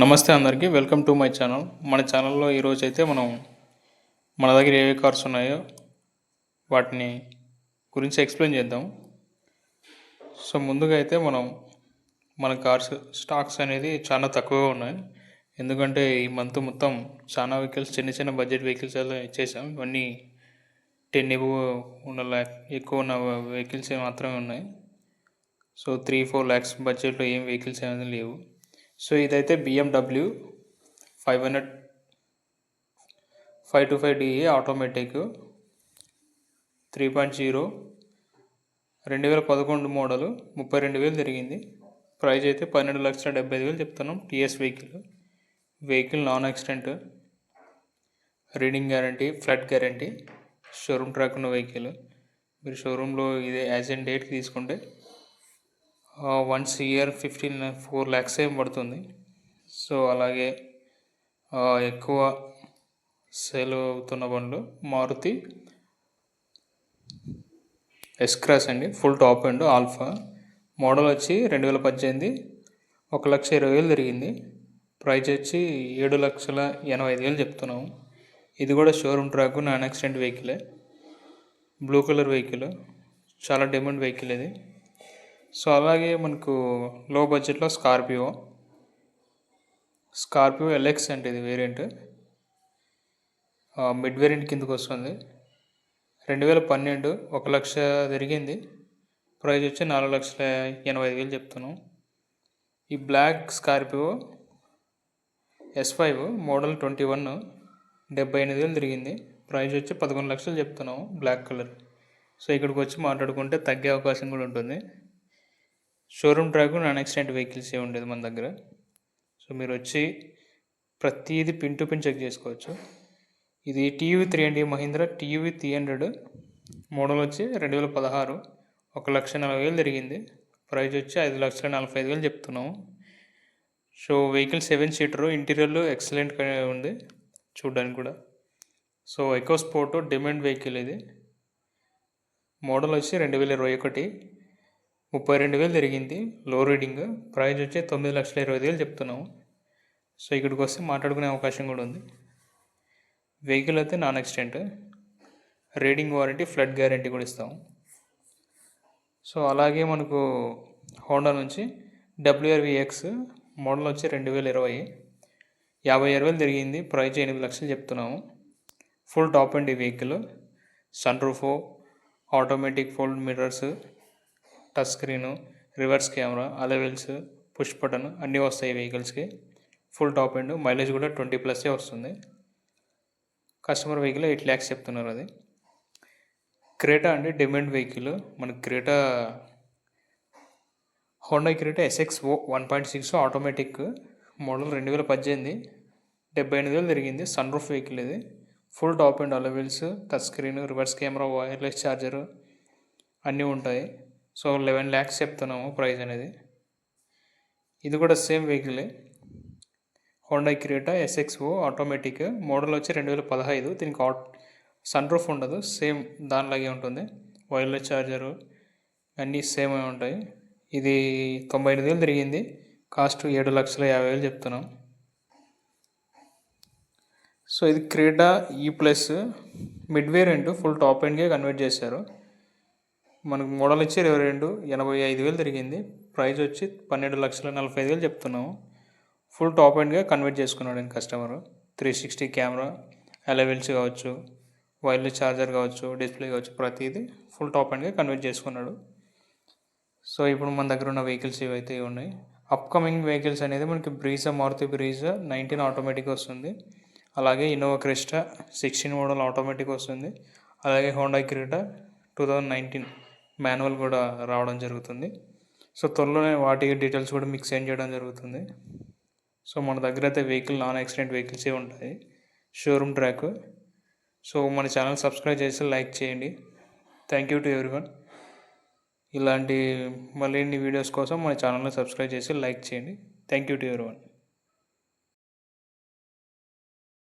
నమస్తే అందరికీ, welcome to my channel. మన ఛానల్లో ఈరోజు అయితే మనం మన దగ్గర ఏవే కార్స్ ఉన్నాయో వాటిని గురించి ఎక్స్ప్లెయిన్ చేద్దాం. సో ముందుగా అయితే మన కార్స్ స్టాక్స్ అనేది చాలా తక్కువగా ఉన్నాయి. ఎందుకంటే ఈ మంత్ మొత్తం చాలా వెహికల్స్, చిన్న చిన్న బడ్జెట్ వెహికల్స్ అలా ఇచ్చేసాం. ఇవన్నీ 10 ఎక్కువ ఉన్న వెహికల్స్ మాత్రమే ఉన్నాయి. సో 3-4 lakhs బడ్జెట్లో ఏం వెహికల్స్ అనేది లేవు. సో ఇదైతే BMW 500 525DE ఆటోమేటిక్ 3.0 2011 మోడలు, 32,000 తిరిగింది. ప్రైస్ అయితే 12,75,000 చెప్తున్నాం. TS vehicle non accident, reading guarantee, flood guarantee, showroom track ఉన్న వెహికల్. మీరు షోరూంలో ఇదే యాజ్ అండ్ డేట్కి తీసుకుంటే 1 year 4 lakhs ఏం పడుతుంది. సో అలాగే ఎక్కువ సేల్ అవుతున్న బండ్లు మారుతి ఎస్-క్రాస్ అండి, full top and alpha model వచ్చి 2018, 1,20,000 తిరిగింది. ప్రైస్ వచ్చి 7,85,000 చెప్తున్నాము. ఇది కూడా షోరూమ్ ట్రాక్, నాన్ యాక్సిడెంట్ వెహికలే, బ్లూ కలర్ వెహికల్, చాలా డిమాండ్ వెహికల్ ఇది. సో అలాగే మనకు లో బడ్జెట్లో స్కార్పియో ఎల్ఎక్స్ అంటే ఇది వేరియంట్, మిడ్ వేరియంట్ కిందకు వస్తుంది. 2012, 1,00,000 తిరిగింది. ప్రైస్ వచ్చి 4,80,000 చెప్తున్నాం. ఈ బ్లాక్ స్కార్పియో S5 మోడల్ 21, 78,000 తిరిగింది. ప్రైస్ వచ్చి 11 లక్షలు చెప్తున్నాము, బ్లాక్ కలర్. సో ఇక్కడికి వచ్చి మాట్లాడుకుంటే తగ్గే అవకాశం కూడా ఉంటుంది. Showroom track, non accident vehicles ఏ ఉండేది మన దగ్గర. సో మీరు వచ్చి ప్రతిదీ పిన్ టు పిన్ చెక్ చేసుకోవచ్చు. ఇది TUV 300, మహీంద్రా TUV 300 మోడల్ వచ్చి 2016, 1,40,000 తిరిగింది. ప్రైస్ వచ్చి 5,45,000 చెప్తున్నాము. సో వెహికల్ 7 సీటర్, ఇంటీరియర్లో ఎక్సలెంట్గా ఉంది చూడడానికి కూడా. So EcoSport demand vehicle ఇది. మోడల్ వచ్చి 2021, 32,000 తిరిగింది. లో రీడింగ్. ప్రైస్ వచ్చి 9,20,000 చెప్తున్నాము. సో ఇక్కడికి వస్తే మాట్లాడుకునే అవకాశం కూడా ఉంది. వెహికల్ అయితే non accident, reading warranty, flood guarantee కూడా ఇస్తాము. సో అలాగే మనకు హోండా నుంచి WRV-X మోడల్ వచ్చి 2020, 56,000 తిరిగింది. ప్రైస్ 8 లక్షలు చెప్తున్నాము. ఫుల్ టాప్ అండ్ ఈ vehicle, sunroof, automatic fold mirrors, touch screen, reverse camera, alloy wheels, push button అన్నీ వస్తాయి వెహికల్స్కి. ఫుల్ టాప్ అండ్ మైలేజ్ కూడా 20+ వస్తుంది. కస్టమర్ వెహికల్ 8 lakhs చెప్తున్నారు. అది క్రేటా అండి, డిమాండ్ వెహికల్. మనకి Creta Honda Creta SXO 1.6 automatic model 2018, 78,000 తిరిగింది. సన్ రూఫ్ వెహికల్ ఇది. Full top and అలవెల్స్, touch screen, reverse camera, wireless charger అన్నీ ఉంటాయి. సో 11 lakhs చెప్తున్నాము ప్రైస్ అనేది. ఇది కూడా సేమ్ వెహికలే, Honda Creta SXO automatic model వచ్చి 2015. దీనికి సన్ రూఫ్ ఉండదు, సేమ్ దానిలాగే ఉంటుంది. వైర్లెస్ ఛార్జరు అన్నీ సేమ్ ఉంటాయి. ఇది 98,000 తిరిగింది. కాస్ట్ 7,50,000 చెప్తున్నాం. సో ఇది Creta E+ mid variant, full top ఎండ్గా కన్వర్ట్ చేశారు. మనకు మోడల్ వచ్చి 22, 85,000 తిరిగింది. ప్రైస్ వచ్చి 12,40,000 చెప్తున్నాము. ఫుల్ టాప్ ఎండ్గా కన్వర్ట్ చేసుకున్నాడు కస్టమరు. 360 కెమెరా, అలవెల్స్ కావచ్చు, వైర్లెస్ ఛార్జర్ కావచ్చు, డిస్ప్లే కావచ్చు, ప్రతిదీ ఫుల్ టాప్ ఎండ్గా కన్వర్ట్ చేసుకున్నాడు. సో ఇప్పుడు మన దగ్గర ఉన్న వెహికల్స్ ఇవైతే ఉన్నాయి. అప్కమింగ్ వెహికల్స్ అనేది మనకి బ్రీజా, మారుతి బ్రీజా 19 ఆటోమేటిక్ వస్తుంది. అలాగే ఇన్నోవా క్రిస్టా 16 మోడల్ ఆటోమేటిక్ వస్తుంది. అలాగే హోండా క్రేటా 2019 మాన్యువల్ కూడా రావడం జరుగుతుంది. సో త్వరలోనే వాటి డీటెయిల్స్ కూడా మీకు సెండ్ చేయడం జరుగుతుంది. సో మన దగ్గర అయితే వెహికల్ నాన్ యాక్సిడెంట్ వెహికల్సే ఉంటాయి, షోరూమ్ ట్రాక్. సో మన ఛానల్ సబ్స్క్రైబ్ చేసి లైక్ చేయండి. Thank you to everyone. ఇలాంటి మళ్ళీ వీడియోస్ కోసం మన ఛానల్ని సబ్స్క్రైబ్ చేసి లైక్ చేయండి. Thank you to everyone.